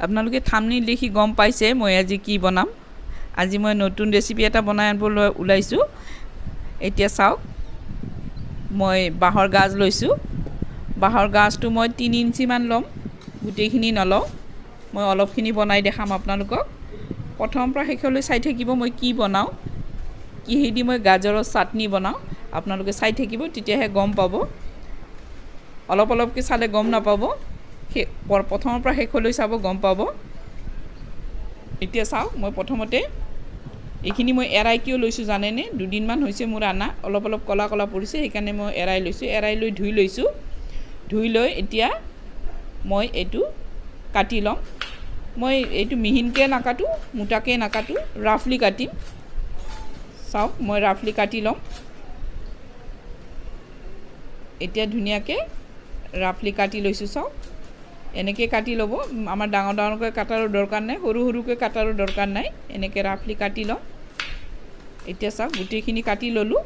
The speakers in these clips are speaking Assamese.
আপোনালোকে থাম্বনেইল দেখি গম পাইছে মই আজি কি বনাম আজি মই নতুন ৰেচিপি এটা বনাই আনিবলৈ ওলাইছো এতিয়া চাওক মই বাহৰ গাজ লৈছো বাহৰ গাজটো মই 3 ইঞ্চি মান লম গুটেখিনি নলও মই অলপখিনি বনাই দেখাম আপোনালোকক প্ৰথমৰ পৰা শেষলৈ চাই থাকিব মই কি বনাও কি হেদি মই গাজৰৰ চাটনি বনাও আপোনালোকে চাই থাকিব তেতিয়াহে গম পাব অলপ অলপকৈ চালে গম নাপাব প্ৰথমৰ পৰা শেষলৈ চাব গম পাব এতিয়া চাওক মই প্ৰথমতে এইখিনি মই এৰাই কিয় লৈছো জানেনে দুদিন মান হৈছে মোৰ আনা অলপ অলপ কলা কলা পৰিছে সেইকাৰণে মই এৰাই লৈছো এৰাই লৈ ধুই লৈছো ধুই লৈ এতিয়া মই এটো কাটি লম মই এটো মিহিনকে নাকাটো মুটাকে নাকাটো ৰাফলি কাটিম চাওক মই ৰাফলি কাটি লম এতিয়া ধুনিয়াকে ৰাফলি কাটি লৈছো চাওক এনেকে কাটি লব আমাৰ ডাঙৰ ডাঙৰকৈ কাটাৰো দৰকাৰ নাই সৰু সৰুকৈ কাটাৰো দৰকাৰ নাই এনেকে ৰাফলি কাটি লম এতিয়া চাওক গুটেখিনি কাটি ললো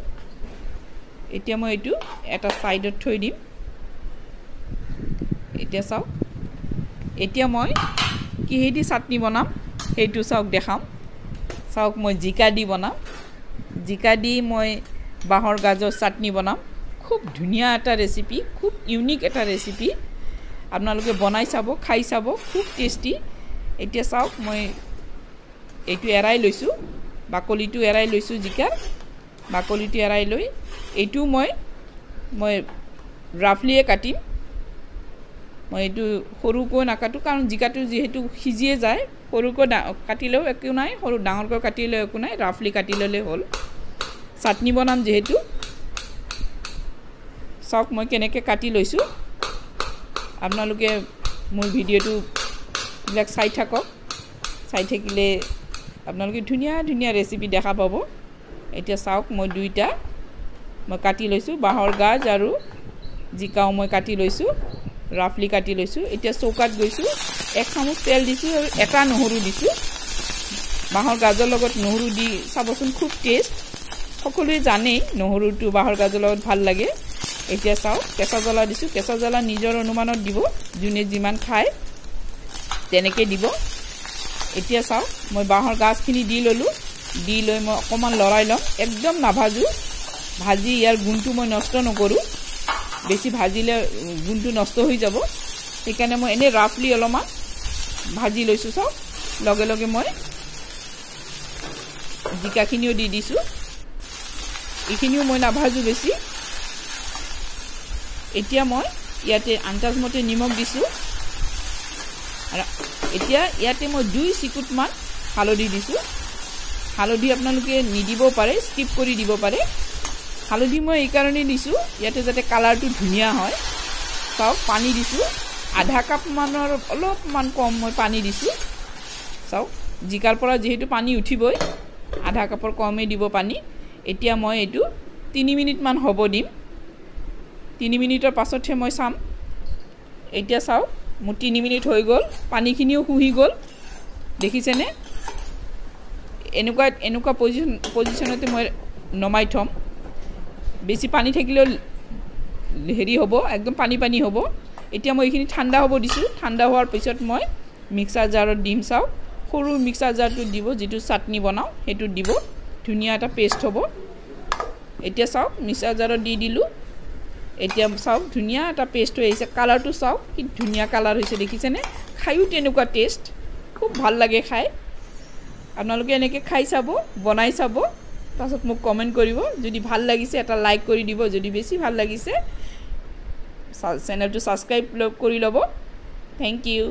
এতিয়া মই এটো এটা সাইডত থৈ দিম এতিয়া চাওক এতিয়া মই কিহেদি চাটনি বনাম হেতু চাওক দেখাম চাওক মই জিকা দি বনাম জিকা দি মই বাহৰ গাজৰ চাটনি বনাম খুব ধুনিয়া এটা ৰেচিপি খুব ইউনিক এটা ৰেচিপি আপোনালোকে বনাই চাব খাই চাব খুব টেস্টি এতিয়া চাওক মই এটো এৰাই লৈছো বাকলিটো এৰাই লৈছো জিকা বাকলিটো এৰাই লৈ এটো মই ৰাফলিয়ে কাটিম মই এটো সৰুকৈ নাকাটো কাৰণ জিকাটো যেহেতু সিজিয়ে যায় সৰুকৈ কাটিলেও একো নাই সৰু ডাঙৰকৈ কাটিলেও একো নাই ৰাফলি কাটি ললে হ'ল চাটনি বনাম যেহেতু চাওক মই কেনেকৈ কাটি লৈছো আপোনালোকে মোৰ ভিডিওটো ব্লেক চাই থাকক চাই থাকিলে আপোনালোকে ধুনিয়া ধুনিয়া ৰেচিপি দেখা পাব এতিয়া চাওক মই দুইটা মই কাটি লৈছো বাহৰ গাজ আৰু জিকাও মই কাটি লৈছো ৰাফলি কাটি লৈছো এতিয়া চৌকাত গৈছো এক চামুচ তেল দিছো আৰু এটা নহৰু দিছো বাহৰ গাজৰ লগত নহৰু দি চাবচোন খুব টেষ্ট সকলোৱে জানে নহৰুটো বাহৰ গাজৰ লগত ভাল লাগে এতিয়া চাওক কেঁচা জ্বলা দিছো কেঁচা জ্বলা নিজৰ অনুমানত দিব যোনে যিমান খায় তেনেকৈ দিব এতিয়া চাওক মই বাহৰ গাজখিনি দি ললো দি লৈ মই অকমান লৰাই লম একদম নাভাজু ভাজি ইয়াৰ গুণটো মই নষ্ট নকৰো বেছি ভাজিলে গুণটো নষ্ট হৈ যাব সেইকাৰণে মই এনে ৰাফলি অলমান ভাজি লৈছো চাওক লগে লগে মই জিকাখিনিও দি দিছো এইখিনিও মই নাভাজু বেছি এতিয়া মই ইয়াতে আন্দাজ মতে নিমখ দিছো আৰু এতিয়া ইয়াতে মই 2 চিকুট মান হালধি দিছো হালধি আপোনালোকে নিদিব পাৰে স্কিপ কৰি দিব পাৰে হালধি মই এই কাৰণে দিছো ইয়াতে যাতে কালাৰটো ধুনিয়া হয় চাওক পানী দিছো আধা কাপ মানৰ অলপমান কম মই পানী দিছো চাওক জিকাৰ পৰা যেহেতু পানী উঠিবই আধা কাপৰ কমে দিব পানী এতিয়া মই এটো 3 মিনিট মান হ'ব দিম 3 মিনিটৰ পাছতহে মই চাম এতিয়া চাওক মোৰ 3 মিনিট হৈ গল পানীখিনিও খুহি গল দেখিছেনে এনেকুৱা পজিশনতে মই নমাই থম বেছি পানী থাকিলেও হেৰি হ'ব একদম পানী পানী হ'ব এতিয়া মই এইখিনি ঠাণ্ডা হ'ব দিছো ঠাণ্ডা হোৱাৰ পিছত মই মিক্সাৰ জাৰত দিম চাওক সৰু মিক্সাৰ জাৰটো দিব যেটো চাটনি বনাও হেতু দিব ধুনিয়া এটা পেষ্ট হ'ব এতিয়া চাওক মিক্সাৰ জাৰত দি দিলো এতিয়া চাওক ধুনিয়া এটা পেষ্ট হৈ আহিছে কালাৰটো চাওক কি ধুনিয়া কালাৰ হৈছে দেখিছেনে খাইও তেনেকুৱা টেষ্ট খুব ভাল লাগে খাই আপোনালোকে এনেকৈ খাই চাব বনাই চাব তাৰপিছত মোক কমেন্ট কৰিব যদি ভাল লাগিছে এটা লাইক কৰি দিব যদি বেছি ভাল লাগিছে চেনেলটো সাবস্ক্ৰাইব কৰি লব থ্যাংক ইউ